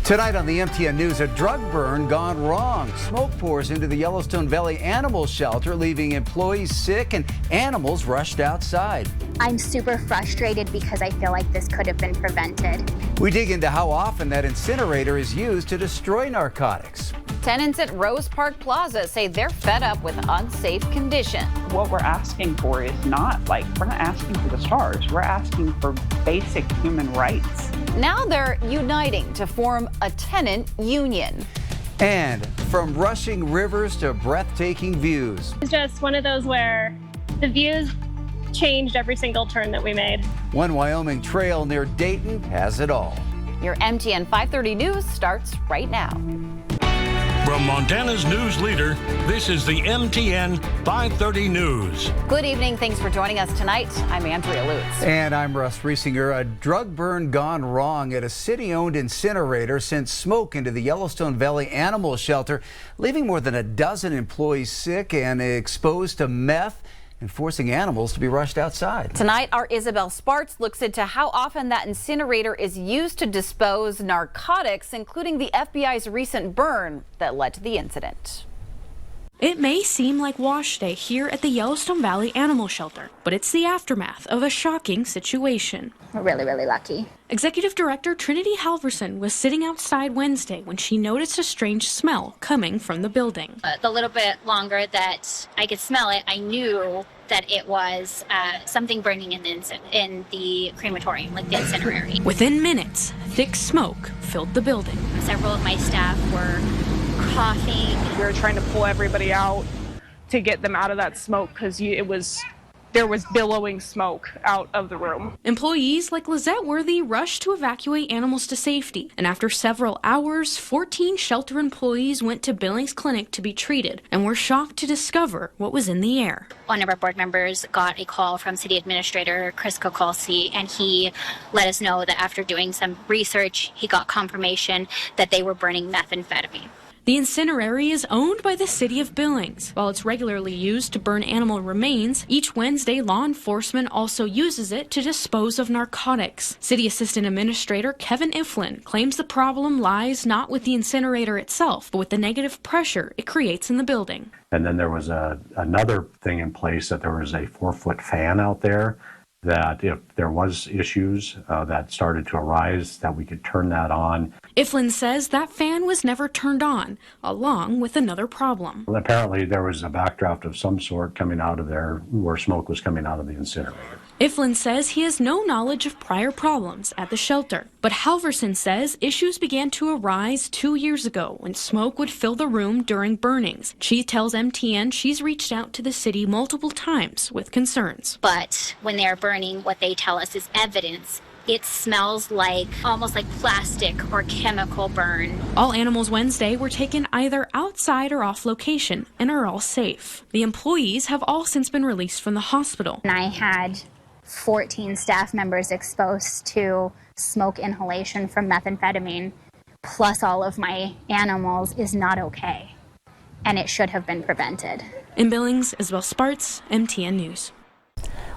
Tonight on the MTN News, a drug burn gone wrong. Smoke pours into the Yellowstone Valley Animal Shelter, leaving employees sick and animals rushed outside. I'm super frustrated because I feel like this could have been prevented. We dig into how often that incinerator is used to destroy narcotics. Tenants at Rose Park Plaza say they're fed up with unsafe conditions. What we're asking for is we're not asking for the stars. We're asking for basic human rights. Now they're uniting to form a tenant union. And from rushing rivers to breathtaking views. It's just one of those where the views changed every single turn that we made. One Wyoming trail near Dayton has it all. Your MTN 530 News starts right now. From Montana's news leader, this is the MTN 530 News. Good evening. Thanks for joining us tonight. I'm Andrea Lutz. And I'm Russ Riesinger. A drug burn gone wrong at a city-owned incinerator sent smoke into the Yellowstone Valley Animal Shelter, leaving more than a dozen employees sick and exposed to meth, and forcing animals to be rushed outside. Tonight, our Isabel Spartz looks into how often that incinerator is used to dispose narcotics, including the FBI's recent burn that led to the incident. It may seem like wash day here at the Yellowstone Valley Animal Shelter, but it's the aftermath of a shocking situation. We're really, really lucky. Executive Director Trinity Halverson was sitting outside Wednesday when she noticed a strange smell coming from the building. The little bit longer that I could smell it, I knew that it was something burning in the crematorium, like the incinerary. Within minutes, thick smoke filled the building. Several of my staff were coughing. We were trying to pull everybody out to get them out of that smoke because there was billowing smoke out of the room. Employees like Lizette Worthy rushed to evacuate animals to safety, and after several hours, 14 shelter employees went to Billings Clinic to be treated and were shocked to discover what was in the air. One of our board members got a call from City Administrator Chris Kokolsky, and he let us know that after doing some research, he got confirmation that they were burning methamphetamine. The incinerary is owned by the city of Billings. While it's regularly used to burn animal remains, each Wednesday law enforcement also uses it to dispose of narcotics. City Assistant Administrator Kevin Iflin claims the problem lies not with the incinerator itself, but with the negative pressure it creates in the building. And then there was another thing in place that there was a 4-foot fan out there that if there was issues that started to arise, that we could turn that on. Iflin says that fan was never turned on, along with another problem. Well, apparently there was a backdraft of some sort coming out of there where smoke was coming out of the incinerator. Iflin says he has no knowledge of prior problems at the shelter, but Halverson says issues began to arise 2 years ago when smoke would fill the room during burnings. She tells MTN she's reached out to the city multiple times with concerns. But when they're burning, what they tell us is evidence. It smells like almost like plastic or chemical burn. All animals Wednesday were taken either outside or off location and are all safe. The employees have all since been released from the hospital. And I had 14 staff members exposed to smoke inhalation from methamphetamine, plus all of my animals, is not okay. And it should have been prevented. In Billings, Isabel Spartz, MTN News.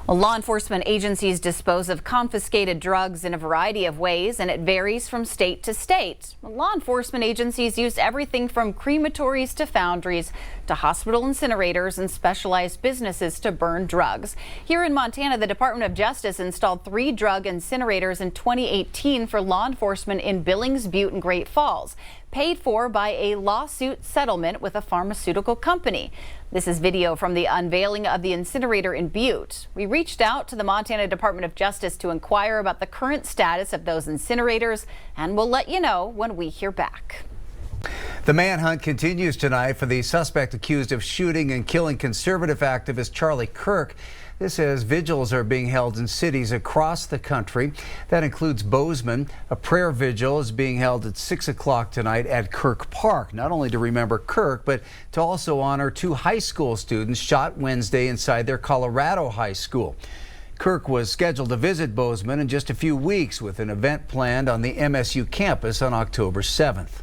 Well, law enforcement agencies dispose of confiscated drugs in a variety of ways, and it varies from state to state. Law enforcement agencies use everything from crematories to foundries to hospital incinerators and specialized businesses to burn drugs. Here in Montana, the Department of Justice installed 3 drug incinerators in 2018 for law enforcement in Billings, Butte, and Great Falls, paid for by a lawsuit settlement with a pharmaceutical company. This is video from the unveiling of the incinerator in Butte. We reached out to the Montana Department of Justice to inquire about the current status of those incinerators, and we'll let you know when we hear back. The manhunt continues tonight for the suspect accused of shooting and killing conservative activist Charlie Kirk. This as vigils are being held in cities across the country. That includes Bozeman. A prayer vigil is being held at 6 o'clock tonight at Kirk Park, not only to remember Kirk, but to also honor 2 high school students shot Wednesday inside their Colorado high school. Kirk was scheduled to visit Bozeman in just a few weeks with an event planned on the MSU campus on October 7th.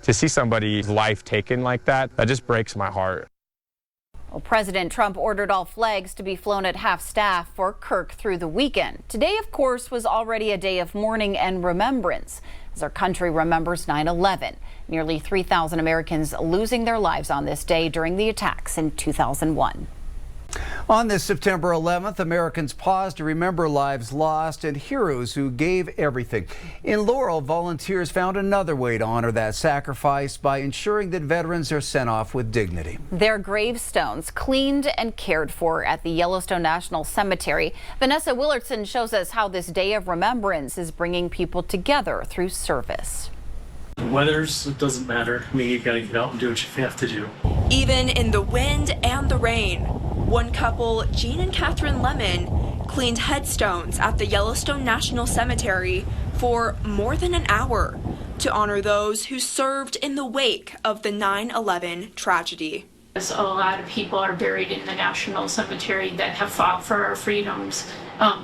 To see somebody's life taken like that, that just breaks my heart. Well, President Trump ordered all flags to be flown at half-staff for Kirk through the weekend. Today, of course, was already a day of mourning and remembrance. as our country remembers 9/11. Nearly 3,000 Americans losing their lives on this day during the attacks in 2001. On this September 11th, Americans paused to remember lives lost and heroes who gave everything. In Laurel, volunteers found another way to honor that sacrifice by ensuring that veterans are sent off with dignity. Their gravestones cleaned and cared for at the Yellowstone National Cemetery. Vanessa Willardson shows us how this day of remembrance is bringing people together through service. Weathers, it doesn't matter. I mean, you gotta get out and do what you have to do. Even in the wind and the rain, one couple, Jean and Catherine Lemon, cleaned headstones at the Yellowstone National Cemetery for more than an hour to honor those who served in the wake of the 9/11 tragedy. A lot of people are buried in the National Cemetery that have fought for our freedoms,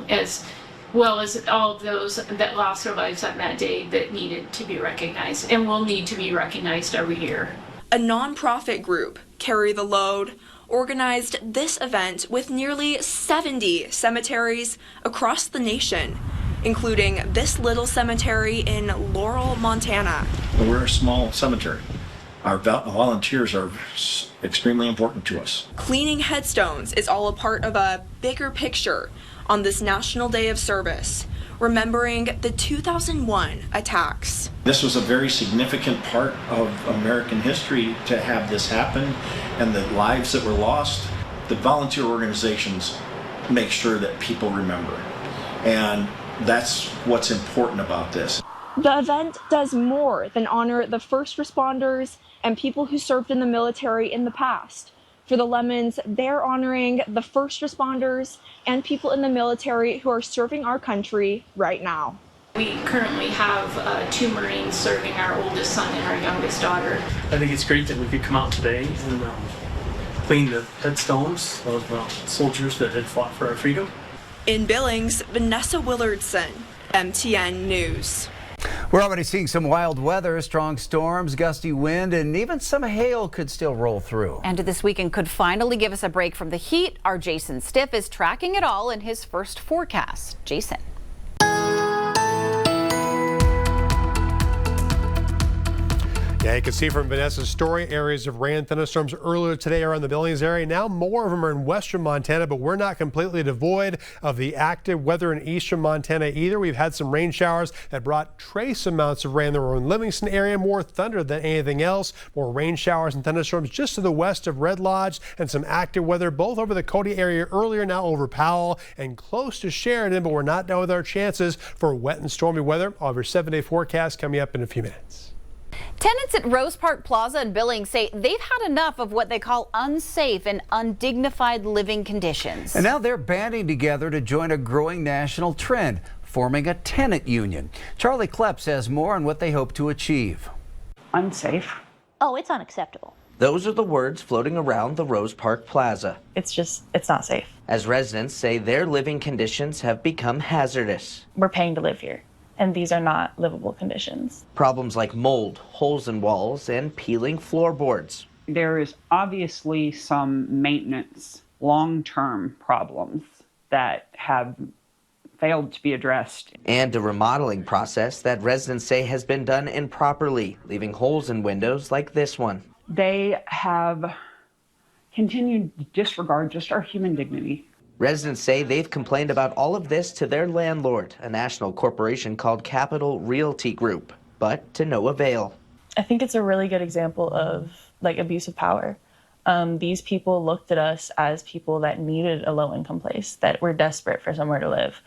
as well as all of those that lost their lives on that day that needed to be recognized and will need to be recognized every year. A nonprofit group, Carry the Load, organized this event with nearly 70 cemeteries across the nation, including this little cemetery in Laurel, Montana. We're a small cemetery. Our volunteers are extremely important to us. Cleaning headstones is all a part of a bigger picture on this National Day of Service, remembering the 2001 attacks. This was a very significant part of American history to have this happen, and the lives that were lost. The volunteer organizations make sure that people remember, and that's what's important about this. The event does more than honor the first responders and people who served in the military in the past. For the Lemons, they're honoring the first responders and people in the military who are serving our country right now. We currently have 2 Marines serving, our oldest son and our youngest daughter. I think it's great that we could come out today and clean the headstones of soldiers that had fought for our freedom. In Billings, Vanessa Willardson, MTN News. We're already seeing some wild weather, strong storms, gusty wind, and even some hail could still roll through. And this weekend could finally give us a break from the heat. Our Jason Stiff is tracking it all in his first forecast. Jason. Yeah, you can see from Vanessa's story, areas of rain thunderstorms earlier today around the Billings area. Now more of them are in western Montana, but we're not completely devoid of the active weather in eastern Montana either. We've had some rain showers that brought trace amounts of rain. There were in Livingston area, more thunder than anything else. More rain showers and thunderstorms just to the west of Red Lodge, and some active weather both over the Cody area earlier, now over Powell and close to Sheridan, but we're not done with our chances for wet and stormy weather. I'll have your 7-day forecast coming up in a few minutes. Tenants at Rose Park Plaza in Billings say they've had enough of what they call unsafe and undignified living conditions. And now they're banding together to join a growing national trend, forming a tenant union. Charlie Klepp says more on what they hope to achieve. Unsafe. Oh, it's unacceptable. Those are the words floating around the Rose Park Plaza. It's not safe. As residents say their living conditions have become hazardous. We're paying to live here, and these are not livable conditions. Problems like mold, holes in walls, and peeling floorboards. There is obviously some maintenance, long-term problems that have failed to be addressed. And a remodeling process that residents say has been done improperly, leaving holes in windows like this one. They have continued to disregard just our human dignity. Residents say they've complained about all of this to their landlord, a national corporation called Capital Realty Group, but to no avail. I think it's a really good example of abuse of power. These people looked at us as people that needed a low-income place, that were desperate for somewhere to live,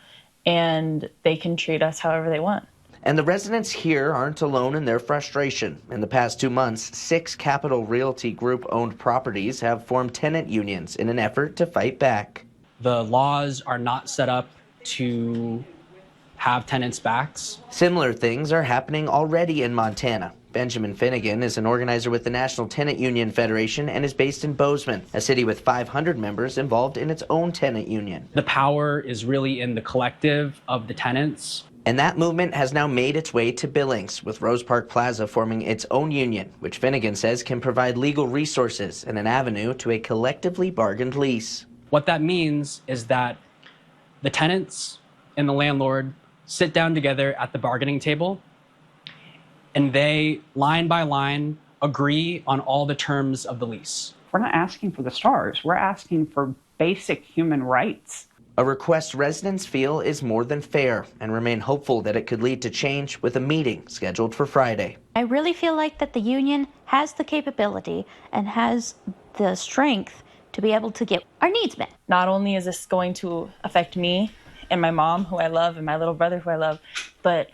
and they can treat us however they want. And the residents here aren't alone in their frustration. In the past 2 months, 6 Capital Realty Group-owned properties have formed tenant unions in an effort to fight back. The laws are not set up to have tenants' backs. Similar things are happening already in Montana. Benjamin Finnegan is an organizer with the National Tenant Union Federation and is based in Bozeman, a city with 500 members involved in its own tenant union. The power is really in the collective of the tenants. And that movement has now made its way to Billings, with Rose Park Plaza forming its own union, which Finnegan says can provide legal resources and an avenue to a collectively bargained lease. What that means is that the tenants and the landlord sit down together at the bargaining table, and they, line by line, agree on all the terms of the lease. We're not asking for the stars. We're asking for basic human rights. A request residents feel is more than fair and remain hopeful that it could lead to change with a meeting scheduled for Friday. I really feel like that the union has the capability and has the strength to be able to get our needs met. Not only is this going to affect me and my mom, who I love, and my little brother, who I love, but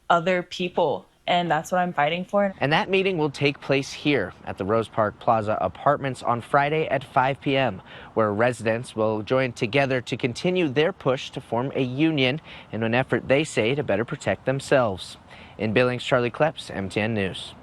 other people. And that's what I'm fighting for. And that meeting will take place here at the Rose Park Plaza Apartments on Friday at 5 p.m., where residents will join together to continue their push to form a union in an effort they say to better protect themselves. In Billings, Charlie Kleps, MTN News.